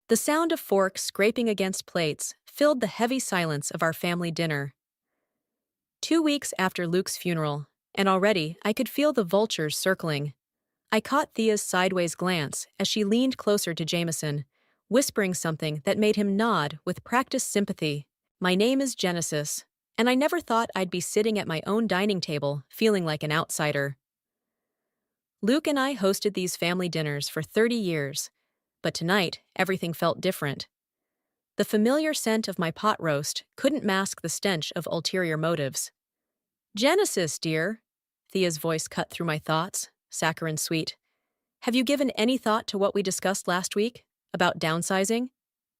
The sound of forks scraping against plates filled the heavy silence of our family dinner. 2 weeks after Luke's funeral, and already I could feel the vultures circling. I caught Thea's sideways glance as she leaned closer to Jameson, whispering something that made him nod with practiced sympathy. My name is Genesis, and I never thought I'd be sitting at my own dining table feeling like an outsider. Luke and I hosted these family dinners for 30 years, but tonight everything felt different. The familiar scent of my pot roast couldn't mask the stench of ulterior motives. Genesis, dear, Thea's voice cut through my thoughts, saccharine sweet. Have you given any thought to what we discussed last week, about downsizing?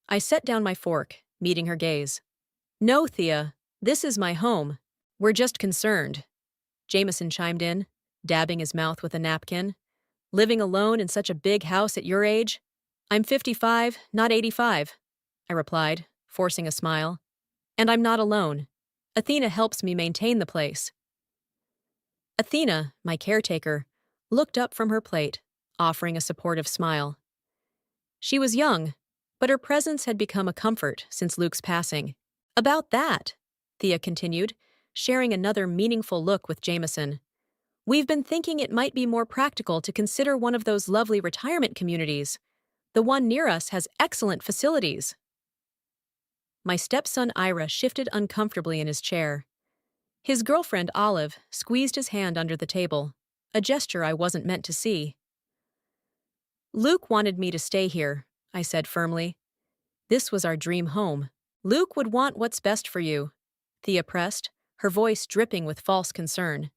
I set down my fork, meeting her gaze. No, Thea, this is my home. We're just concerned. Jameson chimed in, dabbing his mouth with a napkin. Living alone in such a big house at your age? I'm 55, not 85, I replied, forcing a smile. And I'm not alone. Athena helps me maintain the place. Athena, my caretaker, looked up from her plate, offering a supportive smile. She was young, but her presence had become a comfort since Luke's passing. About that, Thea continued, sharing another meaningful look with Jameson. We've been thinking it might be more practical to consider one of those lovely retirement communities. The one near us has excellent facilities. My stepson Ira shifted uncomfortably in his chair. His girlfriend Olive squeezed his hand under the table, a gesture I wasn't meant to see. Luke wanted me to stay here, I said firmly. This was our dream home. Luke would want what's best for you, Thea pressed, her voice dripping with false concern.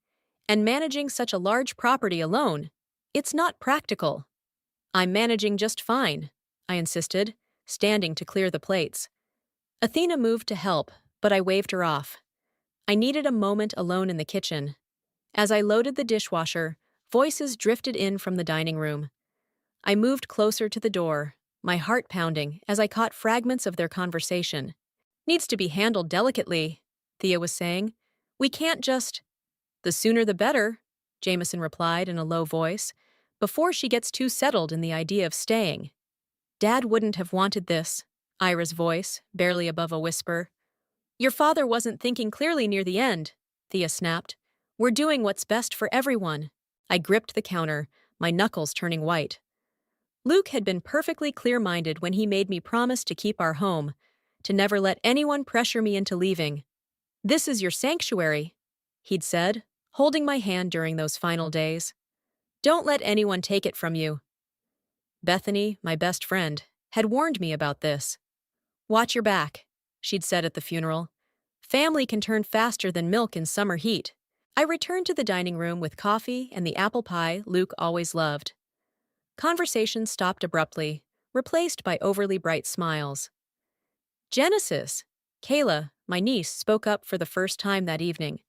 And managing such a large property alone, it's not practical. I'm managing just fine, I insisted, standing to clear the plates. Athena moved to help, but I waved her off. I needed a moment alone in the kitchen. As I loaded the dishwasher, voices drifted in from the dining room. I moved closer to the door, my heart pounding as I caught fragments of their conversation. Needs to be handled delicately, Thea was saying. We can't just— The sooner the better, Jameson replied in a low voice, before she gets too settled in the idea of staying. Dad wouldn't have wanted this, Ira's voice, barely above a whisper. Your father wasn't thinking clearly near the end, Thea snapped. We're doing what's best for everyone. I gripped the counter, my knuckles turning white. Luke had been perfectly clear-minded when he made me promise to keep our home, to never let anyone pressure me into leaving. This is your sanctuary, he'd said, holding my hand during those final days. Don't let anyone take it from you. Bethany, my best friend, had warned me about this. Watch your back, she'd said at the funeral. Family can turn faster than milk in summer heat. I returned to the dining room with coffee and the apple pie Luke always loved. Conversation stopped abruptly, replaced by overly bright smiles. Genesis, Kayla, my niece, spoke up for the first time that evening.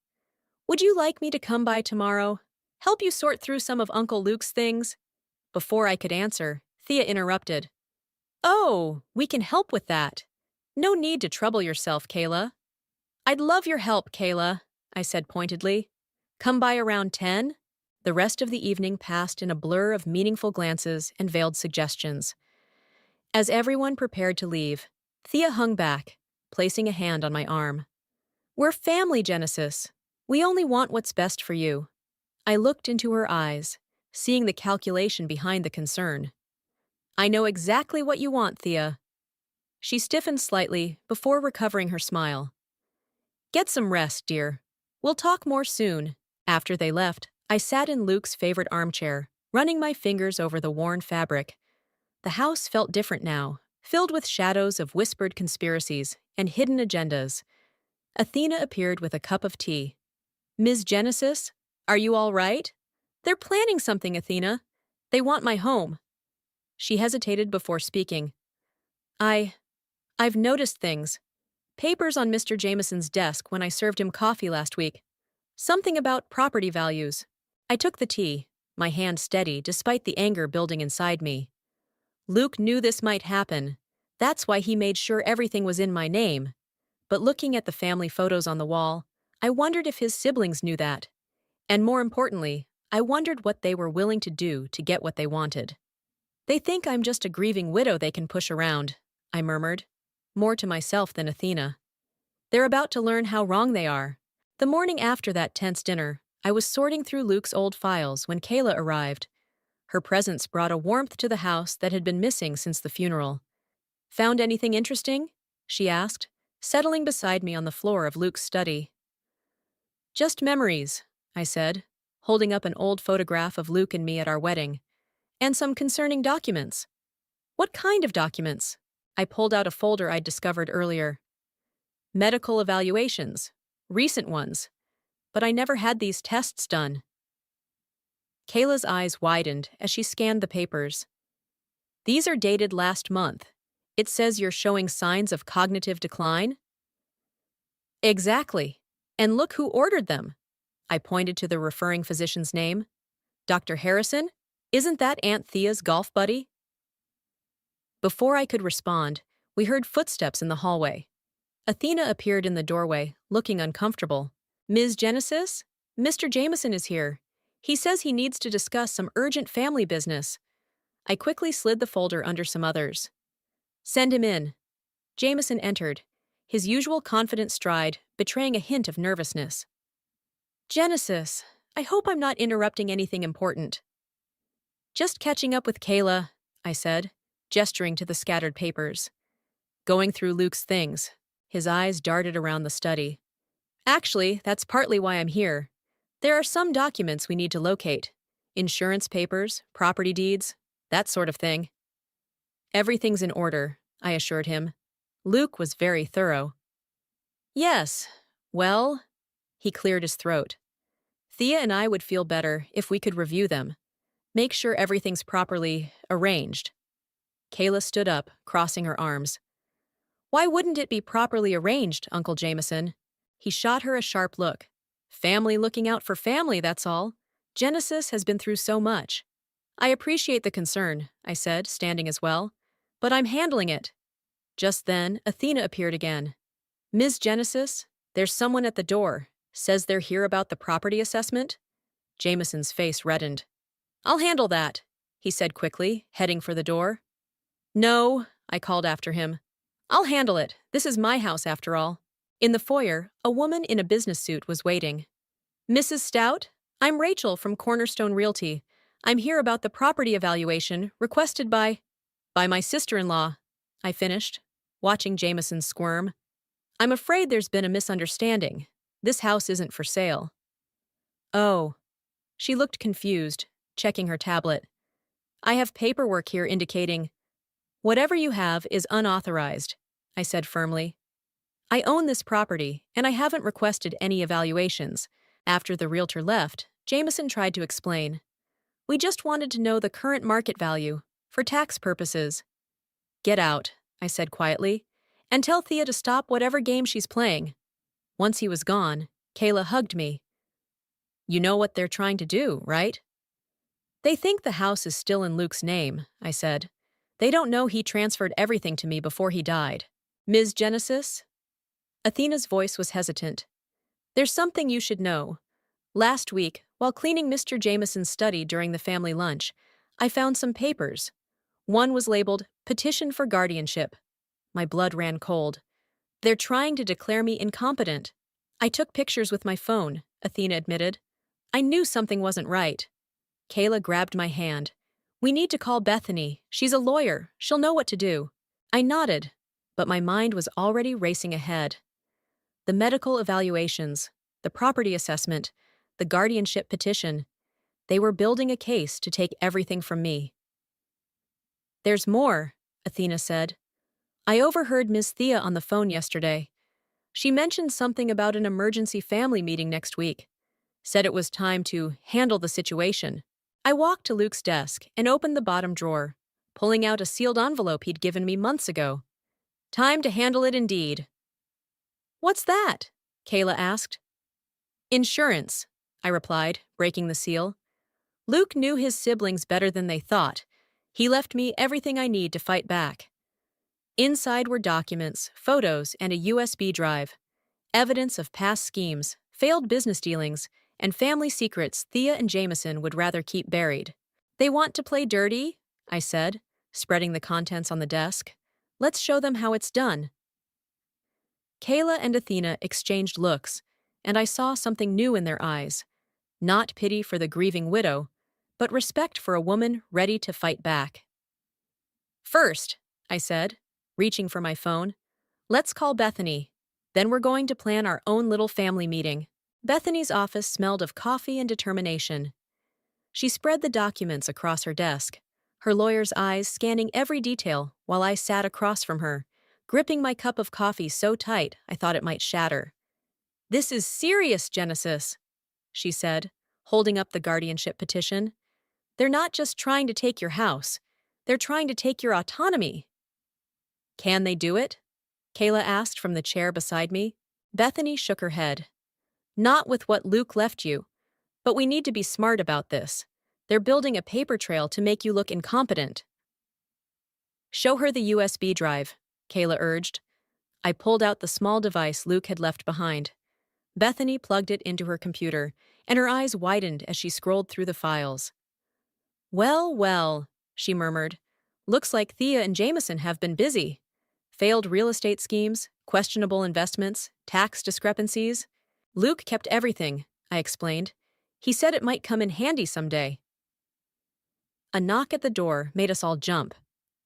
Would you like me to come by tomorrow? Help you sort through some of Uncle Luke's things? Before I could answer, Thea interrupted. Oh, we can help with that. No need to trouble yourself, Kayla. I'd love your help, Kayla, I said pointedly. Come by around 10? The rest of the evening passed in a blur of meaningful glances and veiled suggestions. As everyone prepared to leave, Thea hung back, placing a hand on my arm. We're family, Genesis. We only want what's best for you. I looked into her eyes, seeing the calculation behind the concern. I know exactly what you want, Thea. She stiffened slightly before recovering her smile. Get some rest, dear. We'll talk more soon. After they left, I sat in Luke's favorite armchair, running my fingers over the worn fabric. The house felt different now, filled with shadows of whispered conspiracies and hidden agendas. Athena appeared with a cup of tea. Ms. Genesis, are you all right? They're planning something, Athena. They want my home. She hesitated before speaking. I've noticed things. Papers on Mr. Jameson's desk when I served him coffee last week. Something about property values. I took the tea, my hand steady despite the anger building inside me. Luke knew this might happen. That's why he made sure everything was in my name. But looking at the family photos on the wall, I wondered if his siblings knew that. And more importantly, I wondered what they were willing to do to get what they wanted. They think I'm just a grieving widow they can push around, I murmured, more to myself than Athena. They're about to learn how wrong they are. The morning after that tense dinner, I was sorting through Luke's old files when Kayla arrived. Her presence brought a warmth to the house that had been missing since the funeral. "Found anything interesting?" she asked, settling beside me on the floor of Luke's study. "Just memories," I said, holding up an old photograph of Luke and me at our wedding. "And some concerning documents." "What kind of documents?" I pulled out a folder I'd discovered earlier. "Medical evaluations. Recent ones. But I never had these tests done." Kayla's eyes widened as she scanned the papers. "These are dated last month. It says you're showing signs of cognitive decline?" "Exactly. And look who ordered them." I pointed to the referring physician's name. "Dr. Harrison? Isn't that Aunt Thea's golf buddy?" Before I could respond, we heard footsteps in the hallway. Athena appeared in the doorway, looking uncomfortable. "Ms. Genesis? Mr. Jameson is here. He says he needs to discuss some urgent family business." I quickly slid the folder under some others. "Send him in." Jameson entered, his usual confident stride betraying a hint of nervousness. "Genesis, I hope I'm not interrupting anything important." "Just catching up with Kayla," I said, gesturing to the scattered papers. "Going through Luke's things." His eyes darted around the study. "Actually, that's partly why I'm here. There are some documents we need to locate. Insurance papers, property deeds, that sort of thing." "Everything's in order," I assured him. Luke was very thorough. "Yes, well," he cleared his throat. "Thea and I would feel better if we could review them. Make sure everything's properly arranged." Kayla stood up, crossing her arms. "Why wouldn't it be properly arranged, Uncle Jameson?" He shot her a sharp look. "Family looking out for family, that's all. Genesis has been through so much." "I appreciate the concern," I said, standing as well. "But I'm handling it." Just then, Athena appeared again. "Ms. Genesis, there's someone at the door. Says they're here about the property assessment." Jameson's face reddened. "I'll handle that," he said quickly, heading for the door. "No," I called after him. "I'll handle it. This is my house, after all." In the foyer, a woman in a business suit was waiting. "Mrs. Stout? I'm Rachel from Cornerstone Realty. I'm here about the property evaluation requested by my sister-in-law," I finished, watching Jameson squirm. "I'm afraid there's been a misunderstanding. This house isn't for sale." "Oh." She looked confused, checking her tablet. "I have paperwork here indicating—" "Whatever you have is unauthorized," I said firmly. "I own this property, and I haven't requested any evaluations." After the realtor left, Jameson tried to explain. "We just wanted to know the current market value, for tax purposes." "Get out," I said quietly, "and tell Thea to stop whatever game she's playing." Once he was gone, Kayla hugged me. "You know what they're trying to do, right?" "They think the house is still in Luke's name," I said. "They don't know he transferred everything to me before he died." "Ms. Genesis?" Athena's voice was hesitant. "There's something you should know. Last week, while cleaning Mr. Jameson's study during the family lunch, I found some papers. One was labeled Petition for Guardianship." My blood ran cold. "They're trying to declare me incompetent." "I took pictures with my phone," Athena admitted. "I knew something wasn't right." Kayla grabbed my hand. "We need to call Bethany. She's a lawyer. She'll know what to do." I nodded, but my mind was already racing ahead. The medical evaluations, the property assessment, the guardianship petition. They were building a case to take everything from me. "There's more," Athena said. "I overheard Ms. Thea on the phone yesterday. She mentioned something about an emergency family meeting next week. Said it was time to handle the situation." I walked to Luke's desk and opened the bottom drawer, pulling out a sealed envelope he'd given me months ago. "Time to handle it indeed." "What's that?" Kayla asked. "Insurance," I replied, breaking the seal. "Luke knew his siblings better than they thought. He left me everything I need to fight back." Inside were documents, photos, and a USB drive. Evidence of past schemes, failed business dealings, and family secrets Thea and Jameson would rather keep buried. "They want to play dirty?" I said, spreading the contents on the desk. Let's show them how it's done. Kayla and Athena exchanged looks, and I saw something new in their eyes. Not pity for the grieving widow, but respect for a woman ready to fight back. First, I said, reaching for my phone, let's call Bethany. Then we're going to plan our own little family meeting. Bethany's office smelled of coffee and determination. She spread the documents across her desk, her lawyer's eyes scanning every detail while I sat across from her, gripping my cup of coffee so tight I thought it might shatter. "This is serious, Genesis," she said, holding up the guardianship petition. "They're not just trying to take your house. They're trying to take your autonomy." "Can they do it?" Kayla asked from the chair beside me. Bethany shook her head. "Not with what Luke left you. But we need to be smart about this. They're building a paper trail to make you look incompetent." "Show her the USB drive," Kayla urged. I pulled out the small device Luke had left behind. Bethany plugged it into her computer, and her eyes widened as she scrolled through the files. "Well, well," she murmured. "Looks like Thea and Jameson have been busy. Failed real estate schemes, questionable investments, tax discrepancies. Luke kept everything," I explained. "He said it might come in handy someday." A knock at the door made us all jump.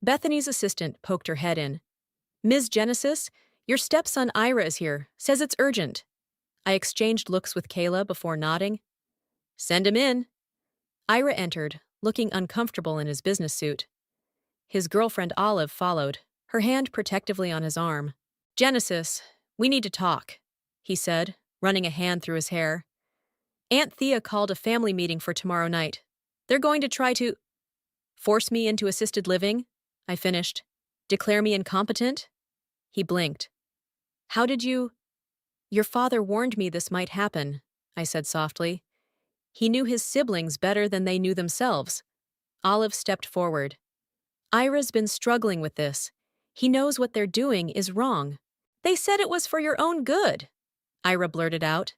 Bethany's assistant poked her head in. "Ms. Genesis, your stepson Ira is here. Says it's urgent." I exchanged looks with Kayla before nodding. "Send him in." Ira entered, looking uncomfortable in his business suit. His girlfriend Olive followed, her hand protectively on his arm. "Genesis, we need to talk," he said, running a hand through his hair. "Aunt Thea called a family meeting for tomorrow night. They're going to try to force me into assisted living," I finished. "Declare me incompetent?" He blinked. "How did you—" "Your father warned me this might happen," I said softly. "He knew his siblings better than they knew themselves." Olive stepped forward. "Ira's been struggling with this. He knows what they're doing is wrong." "They said it was for your own good," Ira blurted out.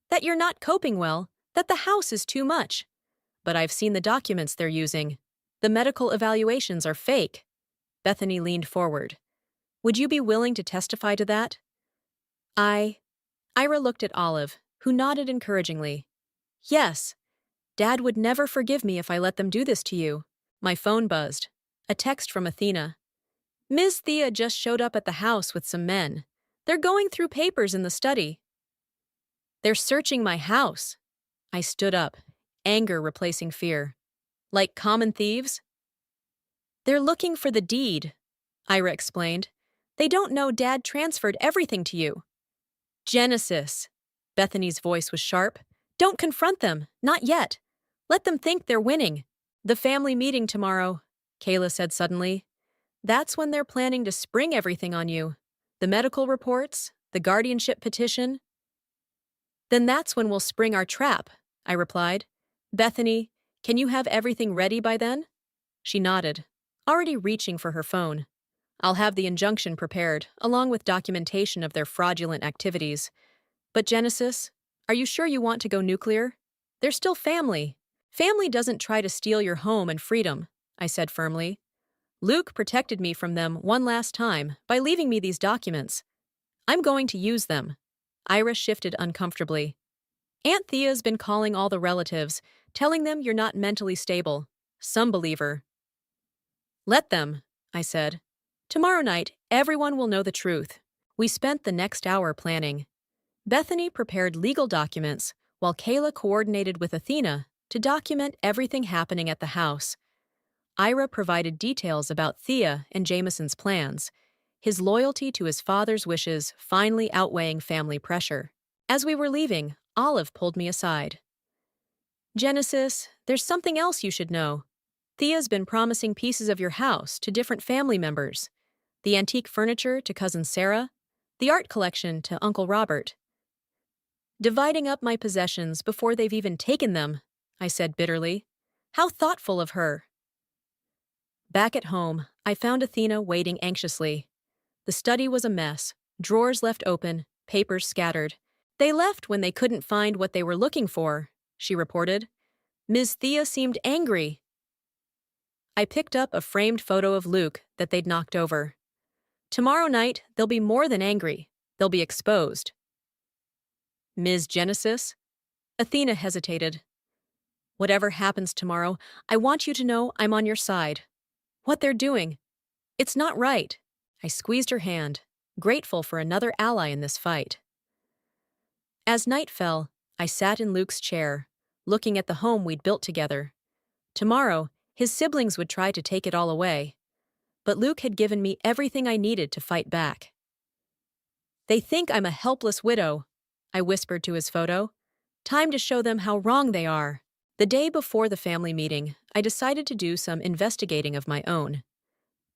"That you're not coping well, that the house is too much." "But I've seen the documents they're using. The medical evaluations are fake." Bethany leaned forward. "Would you be willing to testify to that?" Ira looked at Olive, who nodded encouragingly. "Yes. Dad would never forgive me if I let them do this to you." My phone buzzed. A text from Athena. "Ms. Thea just showed up at the house with some men. They're going through papers in the study." "They're searching my house." I stood up, anger replacing fear. "Like common thieves?" "They're looking for the deed," Ira explained. "They don't know Dad transferred everything to you." "Genesis." Bethany's voice was sharp. "Don't confront them. Not yet. Let them think they're winning." "The family meeting tomorrow," Kayla said suddenly. "That's when they're planning to spring everything on you. The medical reports, the guardianship petition." "Then that's when we'll spring our trap," I replied. "Bethany, can you have everything ready by then?" She nodded, already reaching for her phone. "I'll have the injunction prepared, along with documentation of their fraudulent activities. But Genesis, are you sure you want to go nuclear? They're still family. Family doesn't try to steal your home and freedom," I said firmly. "Luke protected me from them one last time by leaving me these documents. I'm going to use them." Ira shifted uncomfortably. "Aunt Thea's been calling all the relatives, telling them you're not mentally stable. Some believer." "Let them," I said. "Tomorrow night, everyone will know the truth." We spent the next hour planning. Bethany prepared legal documents, while Kayla coordinated with Athena to document everything happening at the house. Ira provided details about Thea and Jameson's plans, his loyalty to his father's wishes finally outweighing family pressure. As we were leaving, Olive pulled me aside. "Genesis, there's something else you should know. Thea's been promising pieces of your house to different family members. The antique furniture to Cousin Sarah, the art collection to Uncle Robert. Dividing up my possessions before they've even taken them," I said bitterly. "How thoughtful of her." Back at home, I found Athena waiting anxiously. The study was a mess, drawers left open, papers scattered. "They left when they couldn't find what they were looking for," she reported. "Ms. Thea seemed angry." I picked up a framed photo of Luke that they'd knocked over. Tomorrow night, they'll be more than angry. They'll be exposed. Ms. Genesis? Athena hesitated. Whatever happens tomorrow, I want you to know I'm on your side. What they're doing, it's not right. I squeezed her hand, grateful for another ally in this fight. As night fell, I sat in Luke's chair, looking at the home we'd built together. Tomorrow, his siblings would try to take it all away. But Luke had given me everything I needed to fight back. They think I'm a helpless widow, I whispered to his photo. Time to show them how wrong they are. The day before the family meeting, I decided to do some investigating of my own.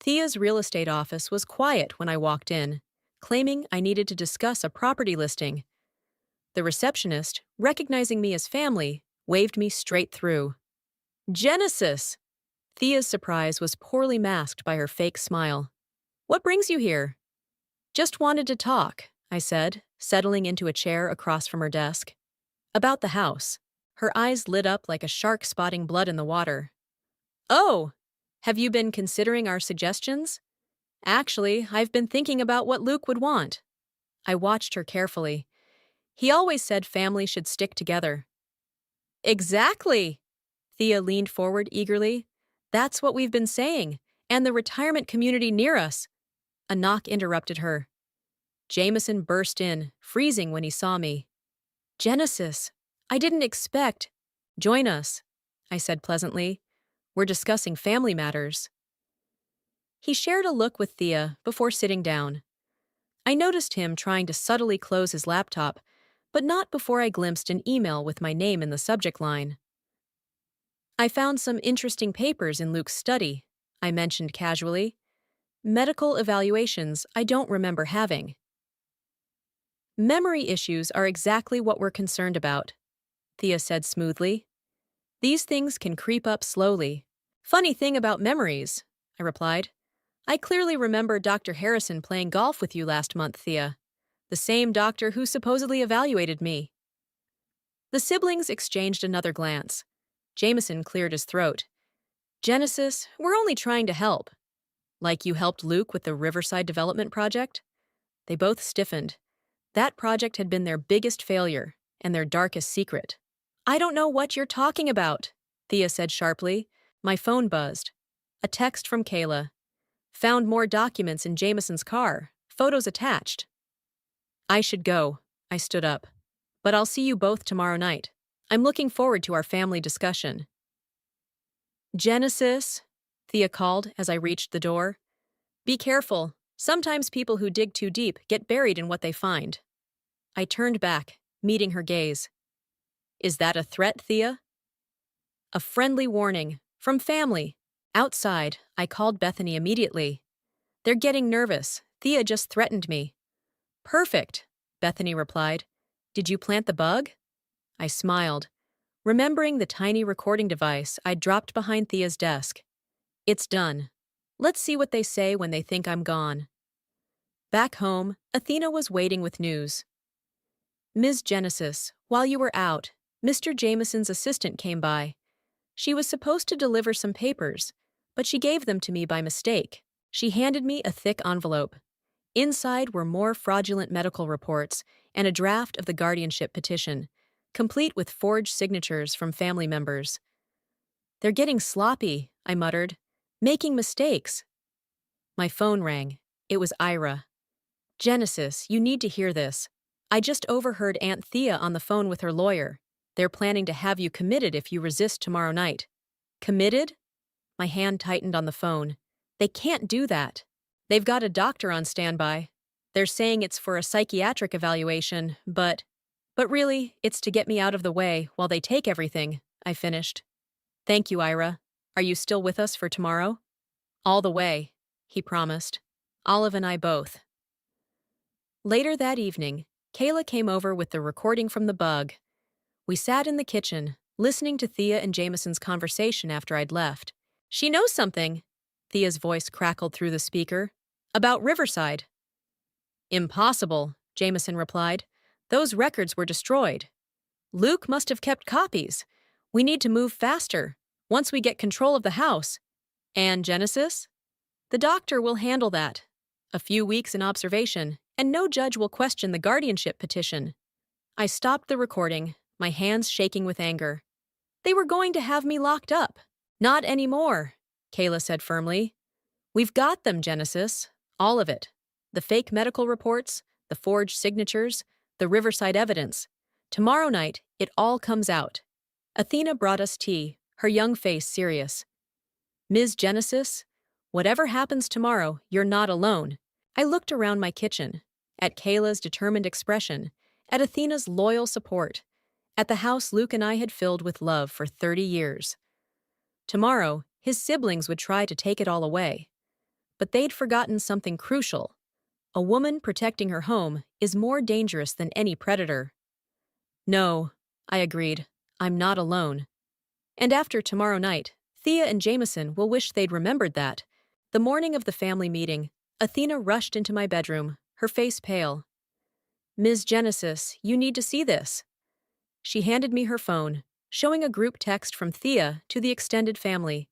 Thea's real estate office was quiet when I walked in, claiming I needed to discuss a property listing. The receptionist, recognizing me as family, waved me straight through. Genesis! Thea's surprise was poorly masked by her fake smile. What brings you here? Just wanted to talk, I said, settling into a chair across from her desk. About the house. Her eyes lit up like a shark spotting blood in the water. Oh, have you been considering our suggestions? Actually, I've been thinking about what Luke would want. I watched her carefully. He always said family should stick together. Exactly! Thea leaned forward eagerly. That's what we've been saying, and the retirement community near us. A knock interrupted her. Jameson burst in, freezing when he saw me. Genesis, I didn't expect. Join us, I said pleasantly. We're discussing family matters. He shared a look with Thea before sitting down. I noticed him trying to subtly close his laptop, but not before I glimpsed an email with my name in the subject line. I found some interesting papers in Luke's study, I mentioned casually. Medical evaluations I don't remember having. Memory issues are exactly what we're concerned about, Thea said smoothly. These things can creep up slowly. Funny thing about memories, I replied. I clearly remember Dr. Harrison playing golf with you last month, Thea. The same doctor who supposedly evaluated me. The siblings exchanged another glance. Jameson cleared his throat. Genesis, we're only trying to help. Like you helped Luke with the Riverside Development Project? They both stiffened. That project had been their biggest failure and their darkest secret. I don't know what you're talking about, Thea said sharply. My phone buzzed. A text from Kayla. Found more documents in Jameson's car. Photos attached. I should go. I stood up. But I'll see you both tomorrow night. I'm looking forward to our family discussion. Genesis, Thea called as I reached the door. Be careful. Sometimes people who dig too deep get buried in what they find. I turned back, meeting her gaze. Is that a threat, Thea? A friendly warning. From family. Outside, I called Bethany immediately. They're getting nervous. Thea just threatened me. Perfect, Bethany replied. Did you plant the bug? I smiled, remembering the tiny recording device I'd dropped behind Thea's desk. It's done. Let's see what they say when they think I'm gone. Back home, Athena was waiting with news. Ms. Genesis, while you were out, Mr. Jameson's assistant came by. She was supposed to deliver some papers, but she gave them to me by mistake. She handed me a thick envelope. Inside were more fraudulent medical reports and a draft of the guardianship petition, complete with forged signatures from family members. They're getting sloppy, I muttered, making mistakes. My phone rang. It was Ira. Genesis, you need to hear this. I just overheard Aunt Thea on the phone with her lawyer. They're planning to have you committed if you resist tomorrow night. Committed? My hand tightened on the phone. They can't do that. They've got a doctor on standby. They're saying it's for a psychiatric evaluation, but really, it's to get me out of the way while they take everything, I finished. Thank you, Ira. Are you still with us for tomorrow? All the way, he promised. Olive and I both. Later that evening, Kayla came over with the recording from the bug. We sat in the kitchen, listening to Thea and Jameson's conversation after I'd left. She knows something, Thea's voice crackled through the speaker. About Riverside. Impossible, Jameson replied. Those records were destroyed. Luke must have kept copies. We need to move faster. Once we get control of the house. And Genesis? The doctor will handle that. A few weeks in observation, and no judge will question the guardianship petition. I stopped the recording, my hands shaking with anger. They were going to have me locked up. Not anymore, Kayla said firmly. We've got them, Genesis. All of it. The fake medical reports, the forged signatures, the Riverside evidence. Tomorrow night, it all comes out. Athena brought us tea, her young face serious. Ms. Genesis, whatever happens tomorrow, you're not alone. I looked around my kitchen, at Kayla's determined expression, at Athena's loyal support, at the house Luke and I had filled with love for 30 years. Tomorrow, his siblings would try to take it all away. But they'd forgotten something crucial. A woman protecting her home is more dangerous than any predator. No, I agreed, I'm not alone. And after tomorrow night, Thea and Jameson will wish they'd remembered that. The morning of the family meeting, Athena rushed into my bedroom, her face pale. Ms. Genesis, you need to see this. She handed me her phone, showing a group text from Thea to the extended family.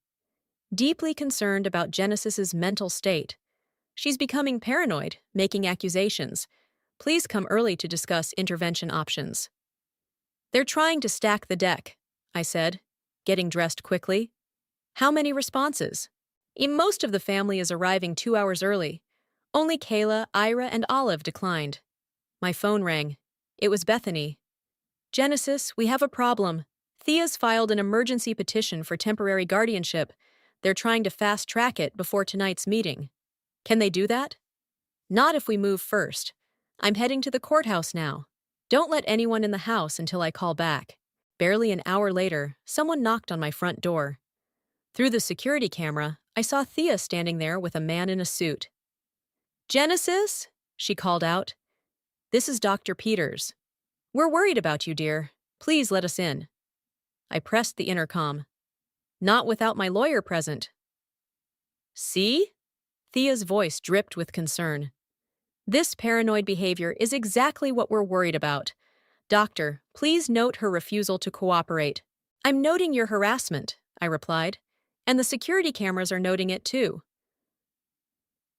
Deeply concerned about Genesis's mental state. She's becoming paranoid, making accusations. Please come early to discuss intervention options. They're trying to stack the deck, I said, getting dressed quickly. How many responses? Most of the family is arriving 2 hours early. Only Kayla, Ira, and Olive declined. My phone rang. It was Bethany. Genesis, we have a problem. Thea's filed an emergency petition for temporary guardianship. They're trying to fast-track it before tonight's meeting. Can they do that? Not if we move first. I'm heading to the courthouse now. Don't let anyone in the house until I call back. Barely an hour later, someone knocked on my front door. Through the security camera, I saw Thea standing there with a man in a suit. Genesis? She called out. This is Dr. Peters. We're worried about you, dear. Please let us in. I pressed the intercom. Not without my lawyer present. See? Thea's voice dripped with concern. This paranoid behavior is exactly what we're worried about. Doctor, please note her refusal to cooperate. I'm noting your harassment, I replied, and the security cameras are noting it too.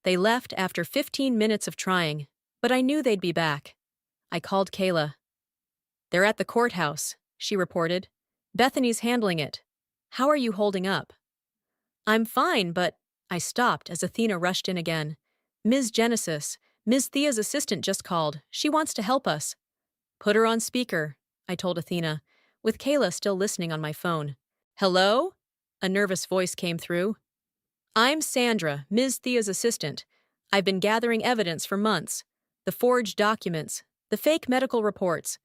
They left after 15 minutes of trying, but I knew they'd be back. I called Kayla. They're at the courthouse, she reported. Bethany's handling it. How are you holding up? I'm fine, but I stopped as Athena rushed in again. Ms. Genesis, Ms. Thea's assistant just called. She wants to help us. Put her on speaker, I told Athena, with Kayla still listening on my phone. Hello? A nervous voice came through. I'm Sandra, Ms. Thea's assistant. I've been gathering evidence for months. The forged documents, the fake medical reports.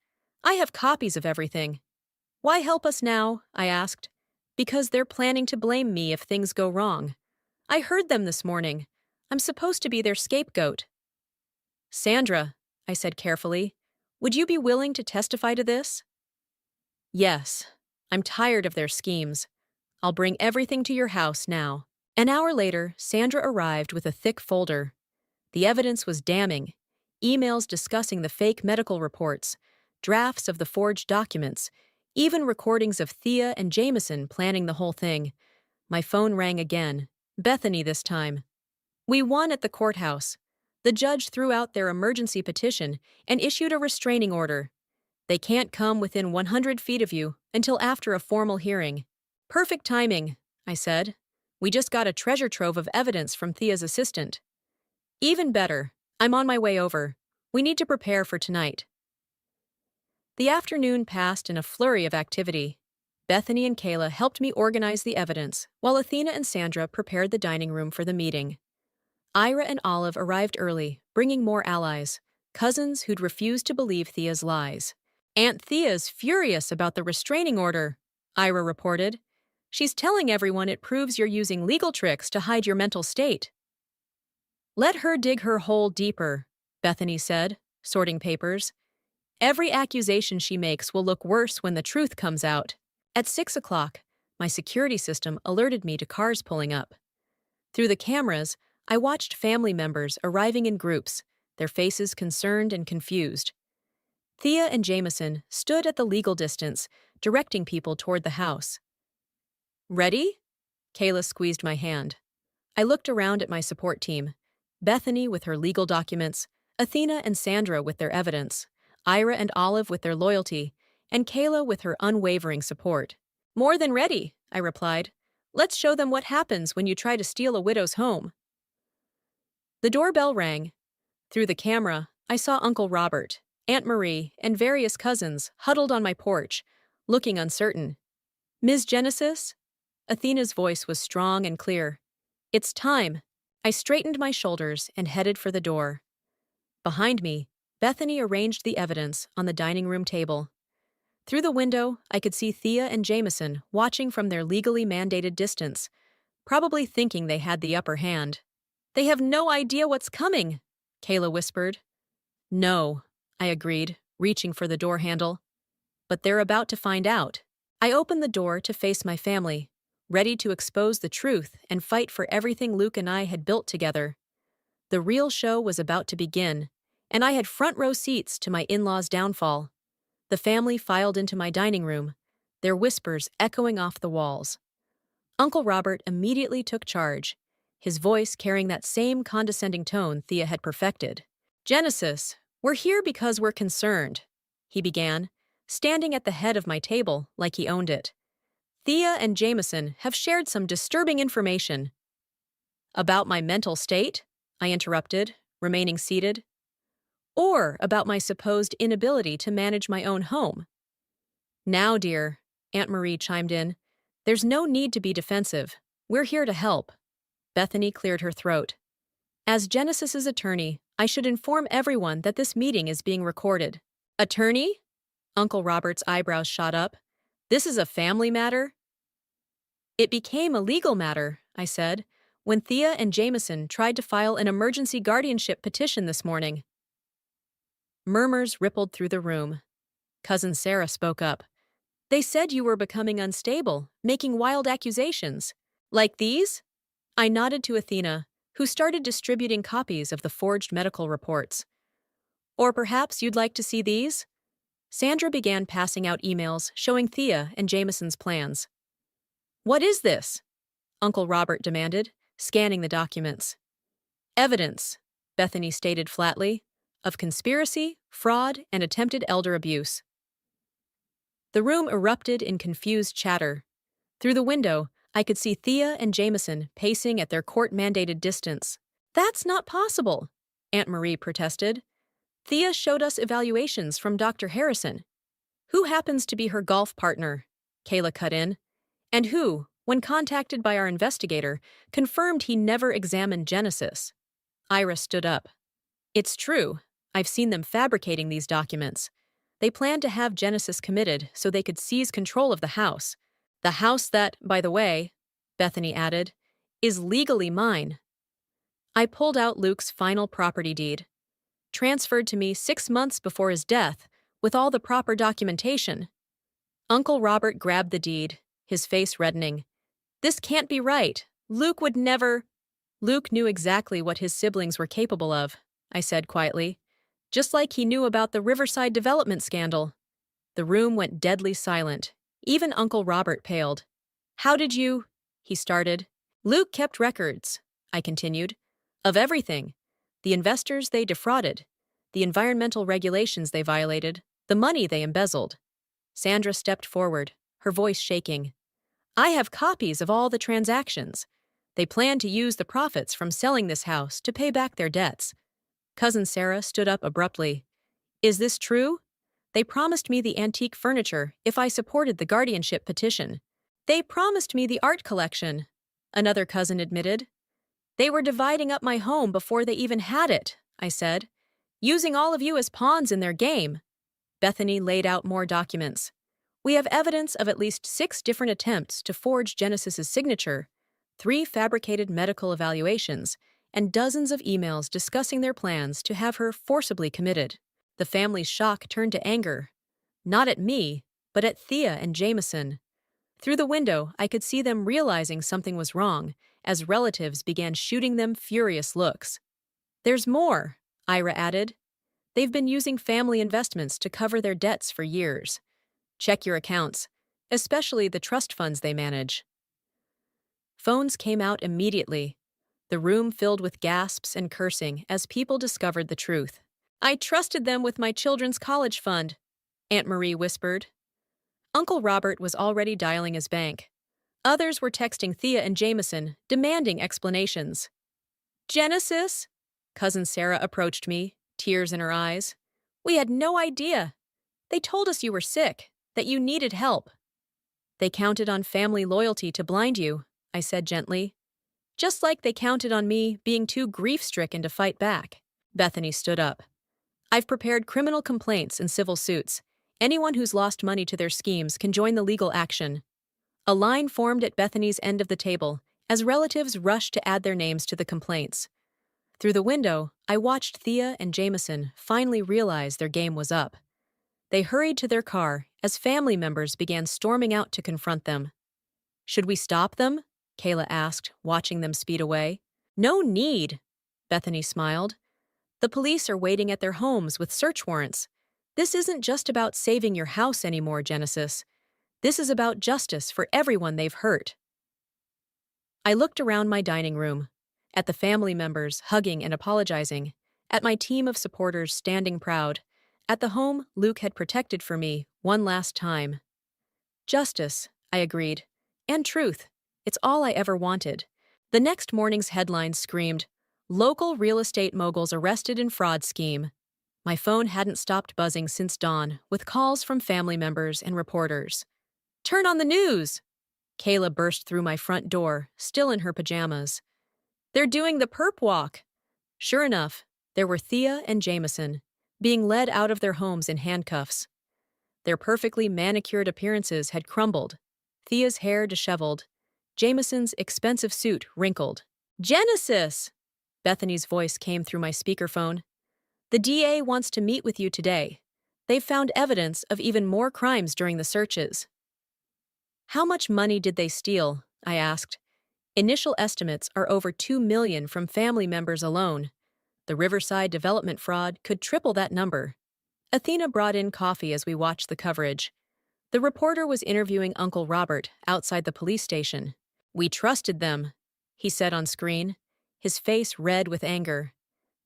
I have copies of everything. Why help us now? I asked. Because they're planning to blame me if things go wrong. I heard them this morning. I'm supposed to be their scapegoat. Sandra, I said carefully, would you be willing to testify to this? Yes. I'm tired of their schemes. I'll bring everything to your house now. An hour later, Sandra arrived with a thick folder. The evidence was damning. Emails discussing the fake medical reports, drafts of the forged documents, even recordings of Thea and Jameson planning the whole thing. My phone rang again. Bethany this time. We won at the courthouse. The judge threw out their emergency petition and issued a restraining order. They can't come within 100 feet of you until after a formal hearing. Perfect timing, I said. We just got a treasure trove of evidence from Thea's assistant. Even better, I'm on my way over. We need to prepare for tonight. The afternoon passed in a flurry of activity. Bethany and Kayla helped me organize the evidence, while Athena and Sandra prepared the dining room for the meeting. Ira and Olive arrived early, bringing more allies, cousins who'd refused to believe Thea's lies. Aunt Thea's furious about the restraining order, Ira reported. She's telling everyone it proves you're using legal tricks to hide your mental state. Let her dig her hole deeper, Bethany said, sorting papers. Every accusation she makes will look worse when the truth comes out. At 6 o'clock, my security system alerted me to cars pulling up. Through the cameras, I watched family members arriving in groups, their faces concerned and confused. Thea and Jameson stood at the legal distance, directing people toward the house. Ready? Kayla squeezed my hand. I looked around at my support team. Bethany with her legal documents, Athena and Sandra with their evidence, Ira and Olive with their loyalty, and Kayla with her unwavering support. More than ready, I replied. Let's show them what happens when you try to steal a widow's home. The doorbell rang. Through the camera, I saw Uncle Robert, Aunt Marie, and various cousins huddled on my porch, looking uncertain. Ms. Genesis? Athena's voice was strong and clear. It's time. I straightened my shoulders and headed for the door. Behind me, Bethany arranged the evidence on the dining room table. Through the window, I could see Thea and Jameson watching from their legally mandated distance, probably thinking they had the upper hand. They have no idea what's coming, Kayla whispered. No, I agreed, reaching for the door handle. But they're about to find out. I opened the door to face my family, ready to expose the truth and fight for everything Luke and I had built together. The real show was about to begin, and I had front-row seats to my in-laws' downfall. The family filed into my dining room, their whispers echoing off the walls. Uncle Robert immediately took charge, his voice carrying that same condescending tone Thea had perfected. Genesis, we're here because we're concerned, he began, standing at the head of my table like he owned it. Thea and Jameson have shared some disturbing information. About my mental state? I interrupted, remaining seated. Or about my supposed inability to manage my own home. Now, dear, Aunt Marie chimed in, there's no need to be defensive. We're here to help. Bethany cleared her throat. As Genesis's attorney, I should inform everyone that this meeting is being recorded. Attorney? Uncle Robert's eyebrows shot up. This is a family matter? It became a legal matter, I said, when Thea and Jameson tried to file an emergency guardianship petition this morning. Murmurs rippled through the room. Cousin Sarah spoke up. They said you were becoming unstable, making wild accusations. Like these? I nodded to Athena, who started distributing copies of the forged medical reports. Or perhaps you'd like to see these? Sandra began passing out emails showing Thea and Jameson's plans. What is this? Uncle Robert demanded, scanning the documents. Evidence, Bethany stated flatly, of conspiracy, fraud, and attempted elder abuse. The room erupted in confused chatter. Through the window, I could see Thea and Jameson pacing at their court-mandated distance. That's not possible, Aunt Marie protested. Thea showed us evaluations from Dr. Harrison. Who happens to be her golf partner? Kayla cut in. And who, when contacted by our investigator, confirmed he never examined Genesis. Ira stood up. It's true. I've seen them fabricating these documents. They planned to have Genesis committed so they could seize control of the house. The house that, by the way, Bethany added, is legally mine. I pulled out Luke's final property deed. Transferred to me 6 months before his death, with all the proper documentation. Uncle Robert grabbed the deed, his face reddening. This can't be right. Luke would never... Luke knew exactly what his siblings were capable of, I said quietly. Just like he knew about the Riverside development scandal. The room went deadly silent. Even Uncle Robert paled. How did you... he started. Luke kept records, I continued, of everything. The investors they defrauded, the environmental regulations they violated, the money they embezzled. Sandra stepped forward, her voice shaking. I have copies of all the transactions. They plan to use the profits from selling this house to pay back their debts. Cousin Sarah stood up abruptly. Is this true? They promised me the antique furniture if I supported the guardianship petition. They promised me the art collection, another cousin admitted. They were dividing up my home before they even had it, I said, using all of you as pawns in their game. Bethany laid out more documents. We have evidence of at least 6 different attempts to forge Genesis's signature, 3 fabricated medical evaluations, and dozens of emails discussing their plans to have her forcibly committed. The family's shock turned to anger. Not at me, but at Thea and Jameson. Through the window, I could see them realizing something was wrong, as relatives began shooting them furious looks. There's more, Ira added. They've been using family investments to cover their debts for years. Check your accounts, especially the trust funds they manage. Phones came out immediately, the room filled with gasps and cursing as people discovered the truth. I trusted them with my children's college fund, Aunt Marie whispered. Uncle Robert was already dialing his bank. Others were texting Thea and Jameson, demanding explanations. Genesis? Cousin Sarah approached me, tears in her eyes. We had no idea. They told us you were sick, that you needed help. They counted on family loyalty to blind you, I said gently. Just like they counted on me being too grief-stricken to fight back. Bethany stood up. I've prepared criminal complaints and civil suits. Anyone who's lost money to their schemes can join the legal action. A line formed at Bethany's end of the table as relatives rushed to add their names to the complaints. Through the window, I watched Thea and Jameson finally realize their game was up. They hurried to their car as family members began storming out to confront them. Should we stop them? Kayla asked, watching them speed away. No need, Bethany smiled. The police are waiting at their homes with search warrants. This isn't just about saving your house anymore, Genesis. This is about justice for everyone they've hurt. I looked around my dining room, at the family members hugging and apologizing, at my team of supporters standing proud, at the home Luke had protected for me one last time. Justice, I agreed, and truth. It's all I ever wanted. The next morning's headlines screamed, "Local real estate moguls arrested in fraud scheme." My phone hadn't stopped buzzing since dawn, with calls from family members and reporters. Turn on the news! Kayla burst through my front door, still in her pajamas. They're doing the perp walk. Sure enough, there were Thea and Jameson, being led out of their homes in handcuffs. Their perfectly manicured appearances had crumbled, Thea's hair disheveled, Jameson's expensive suit wrinkled. Genesis! Bethany's voice came through my speakerphone. The DA wants to meet with you today. They've found evidence of even more crimes during the searches. How much money did they steal? I asked. Initial estimates are over $2 million from family members alone. The Riverside development fraud could triple that number. Athena brought in coffee as we watched the coverage. The reporter was interviewing Uncle Robert outside the police station. We trusted them, he said on screen, his face red with anger.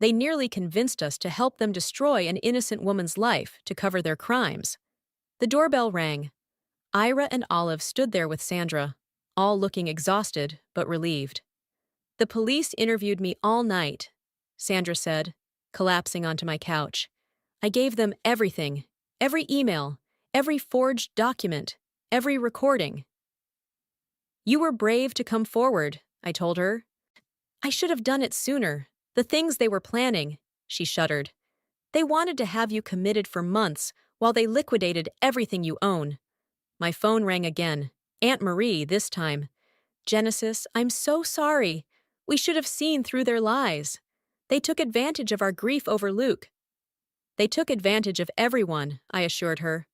They nearly convinced us to help them destroy an innocent woman's life to cover their crimes. The doorbell rang. Ira and Olive stood there with Sandra, all looking exhausted but relieved. The police interviewed me all night, Sandra said, collapsing onto my couch. I gave them everything, every email, every forged document, every recording. You were brave to come forward, I told her. I should have done it sooner. The things they were planning, she shuddered. They wanted to have you committed for months while they liquidated everything you own. My phone rang again. Aunt Marie this time. Genesis, I'm so sorry. We should have seen through their lies. They took advantage of our grief over Luke. They took advantage of everyone, I assured her.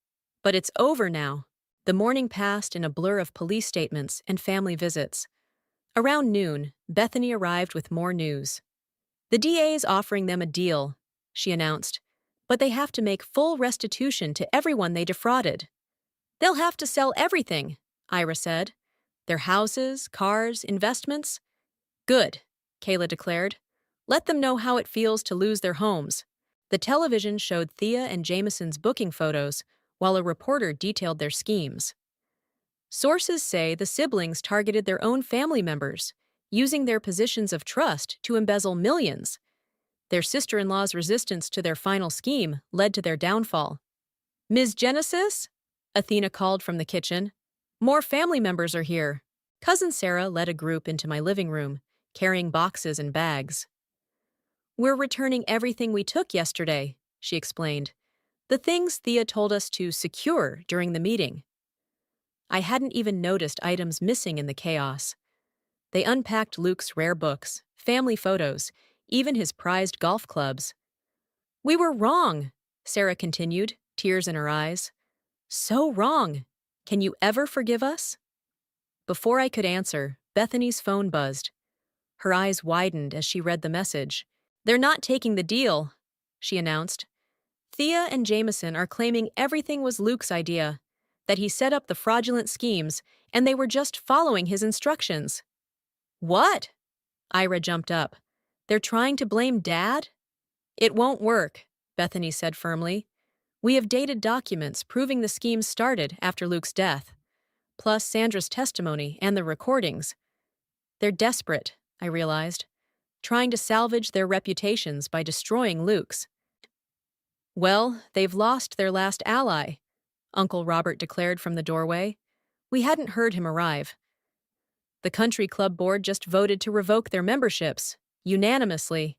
But it's over now. The morning passed in a blur of police statements and family visits. Around noon, Bethany arrived with more news. The DA is offering them a deal, she announced, but they have to make full restitution to everyone they defrauded. They'll have to sell everything, Ira said. Their houses, cars, investments. Good, Kayla declared. Let them know how it feels to lose their homes. The television showed Thea and Jameson's booking photos, while a reporter detailed their schemes. Sources say the siblings targeted their own family members, using their positions of trust to embezzle millions. Their sister-in-law's resistance to their final scheme led to their downfall. Ms. Genesis? Athena called from the kitchen. More family members are here. Cousin Sarah led a group into my living room, carrying boxes and bags. We're returning everything we took yesterday, she explained. The things Thea told us to secure during the meeting. I hadn't even noticed items missing in the chaos. They unpacked Luke's rare books, family photos, even his prized golf clubs. We were wrong, Sarah continued, tears in her eyes. So wrong. Can you ever forgive us? Before I could answer, Bethany's phone buzzed. Her eyes widened as she read the message. They're not taking the deal, she announced. Thea and Jameson are claiming everything was Luke's idea, that he set up the fraudulent schemes and they were just following his instructions. What? Ira jumped up. They're trying to blame Dad? It won't work, Bethany said firmly. We have dated documents proving the scheme started after Luke's death, plus Sandra's testimony and the recordings. They're desperate, I realized, trying to salvage their reputations by destroying Luke's. Well, they've lost their last ally, Uncle Robert declared from the doorway. We hadn't heard him arrive. The country club board just voted to revoke their memberships, unanimously.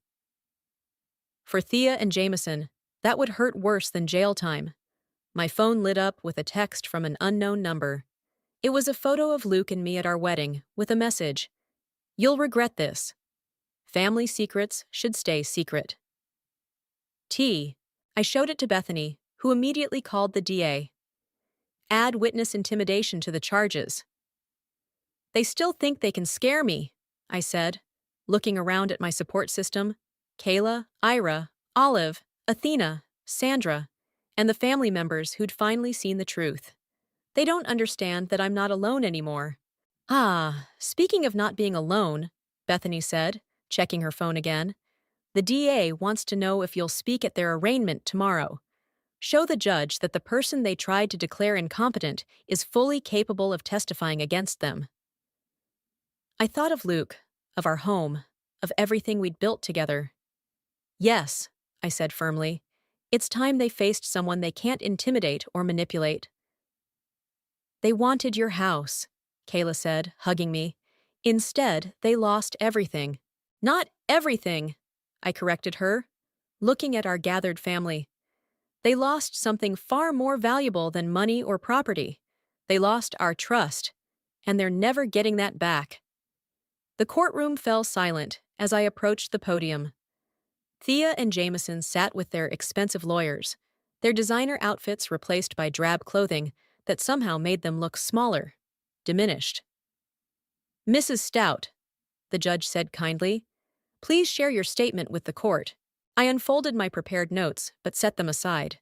For Thea and Jameson, that would hurt worse than jail time. My phone lit up with a text from an unknown number. It was a photo of Luke and me at our wedding, with a message. You'll regret this. Family secrets should stay secret. I showed it to Bethany, who immediately called the DA. Add witness intimidation to the charges. They still think they can scare me, I said, looking around at my support system. Kayla, Ira, Olive, Athena, Sandra, and the family members who'd finally seen the truth. They don't understand that I'm not alone anymore. Speaking of not being alone, Bethany said, checking her phone again, the DA wants to know if you'll speak at their arraignment tomorrow. Show the judge that the person they tried to declare incompetent is fully capable of testifying against them. I thought of Luke, of our home, of everything we'd built together. Yes, I said firmly. It's time they faced someone they can't intimidate or manipulate. They wanted your house, Kayla said, hugging me. Instead, they lost everything. Not everything, I corrected her, looking at our gathered family. They lost something far more valuable than money or property. They lost our trust, and they're never getting that back. The courtroom fell silent as I approached the podium. Thea and Jameson sat with their expensive lawyers, their designer outfits replaced by drab clothing that somehow made them look smaller, diminished. Mrs. Stout, the judge said kindly, please share your statement with the court. I unfolded my prepared notes, but set them aside.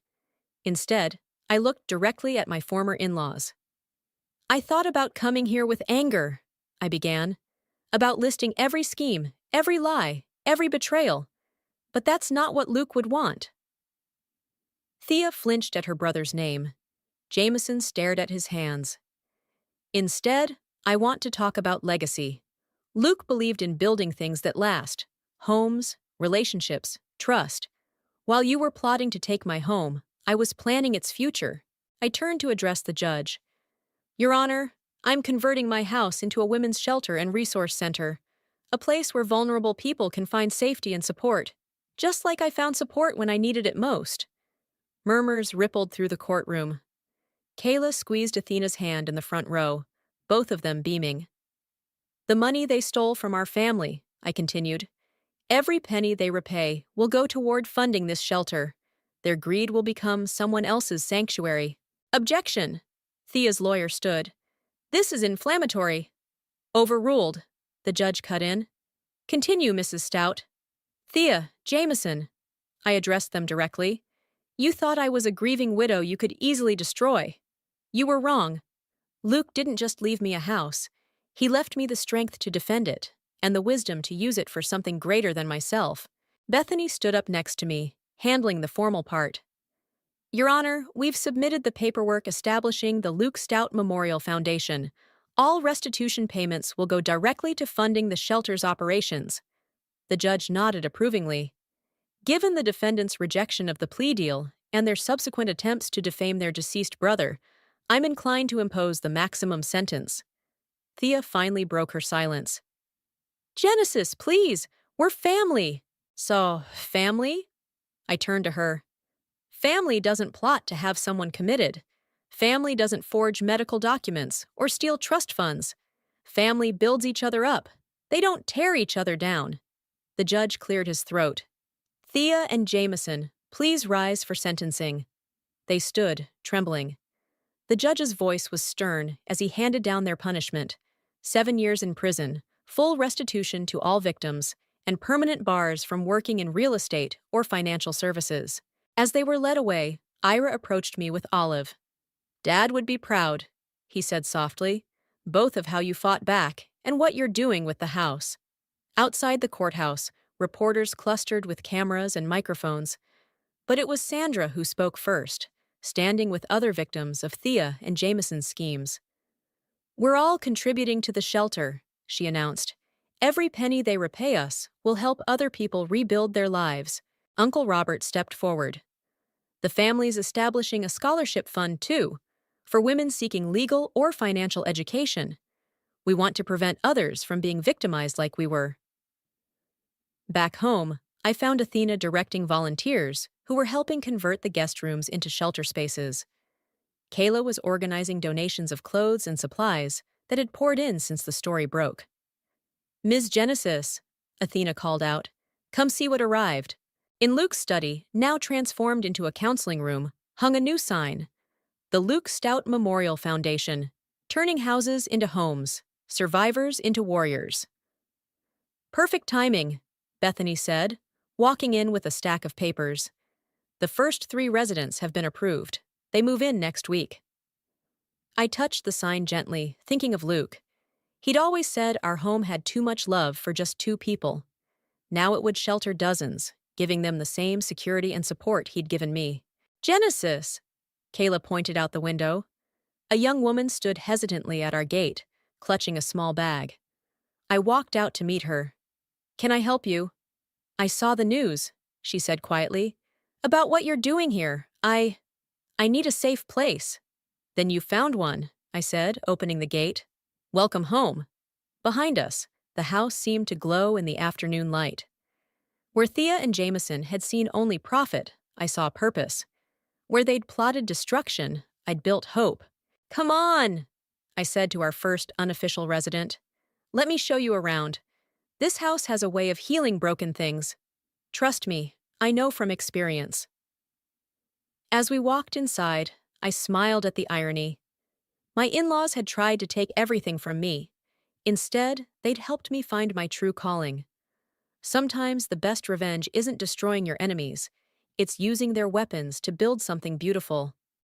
Instead, I looked directly at my former in-laws. I thought about coming here with anger, I began, about listing every scheme, every lie, every betrayal. But that's not what Luke would want. Thea flinched at her brother's name. Jameson stared at his hands. Instead, I want to talk about legacy. Luke believed in building things that last. Homes, relationships, trust. While you were plotting to take my home, I was planning its future. I turned to address the judge. Your Honor, I'm converting my house into a women's shelter and resource center, a place where vulnerable people can find safety and support, just like I found support when I needed it most. Murmurs rippled through the courtroom. Kayla squeezed Athena's hand in the front row, both of them beaming. The money they stole from our family, I continued. Every penny they repay will go toward funding this shelter. Their greed will become someone else's sanctuary. Objection! Thea's lawyer stood. This is inflammatory. Overruled, the judge cut in. Continue, Mrs. Stout. Thea, Jameson. I addressed them directly. You thought I was a grieving widow you could easily destroy. You were wrong. Luke didn't just leave me a house. He left me the strength to defend it, and the wisdom to use it for something greater than myself. Bethany stood up next to me, handling the formal part. Your Honor, we've submitted the paperwork establishing the Luke Stout Memorial Foundation. All restitution payments will go directly to funding the shelter's operations. The judge nodded approvingly. Given the defendants' rejection of the plea deal and their subsequent attempts to defame their deceased brother, I'm inclined to impose the maximum sentence. Thea finally broke her silence. Genesis, please! We're family! So, family? I turned to her. Family doesn't plot to have someone committed. Family doesn't forge medical documents or steal trust funds. Family builds each other up. They don't tear each other down. The judge cleared his throat. Thea and Jameson, please rise for sentencing. They stood, trembling. The judge's voice was stern as he handed down their punishment. 7 years in prison, full restitution to all victims, and permanent bars from working in real estate or financial services. As they were led away, Ira approached me with Olive. Dad would be proud, he said softly, both of how you fought back and what you're doing with the house. Outside the courthouse, reporters clustered with cameras and microphones, but it was Sandra who spoke first, standing with other victims of Thea and Jameson's schemes. "We're all contributing to the shelter," she announced. "Every penny they repay us will help other people rebuild their lives." Uncle Robert stepped forward. "The family's establishing a scholarship fund, too, for women seeking legal or financial education. We want to prevent others from being victimized like we were." Back home, I found Athena directing volunteers who were helping convert the guest rooms into shelter spaces. Kayla was organizing donations of clothes and supplies that had poured in since the story broke. "Ms. Genesis," Athena called out, "come see what arrived." In Luke's study, now transformed into a counseling room, hung a new sign: the Luke Stout Memorial Foundation, turning houses into homes, survivors into warriors. "Perfect timing," Bethany said, walking in with a stack of papers. "The first 3 residents have been approved. They move in next week." I touched the sign gently, thinking of Luke. He'd always said our home had too much love for just 2 people. Now it would shelter dozens, giving them the same security and support he'd given me. "Genesis!" Kayla pointed out the window. A young woman stood hesitantly at our gate, clutching a small bag. I walked out to meet her. "Can I help you?" "I saw the news," she said quietly, "about what you're doing here. I need a safe place." "Then you found one," I said, opening the gate. "Welcome home." Behind us, the house seemed to glow in the afternoon light. Where Thea and Jameson had seen only profit, I saw purpose. Where they'd plotted destruction, I'd built hope. "Come on," I said to our first unofficial resident. "Let me show you around. This house has a way of healing broken things. Trust me, I know from experience." As we walked inside, I smiled at the irony. My in-laws had tried to take everything from me. Instead, they'd helped me find my true calling. Sometimes the best revenge isn't destroying your enemies, it's using their weapons to build something beautiful.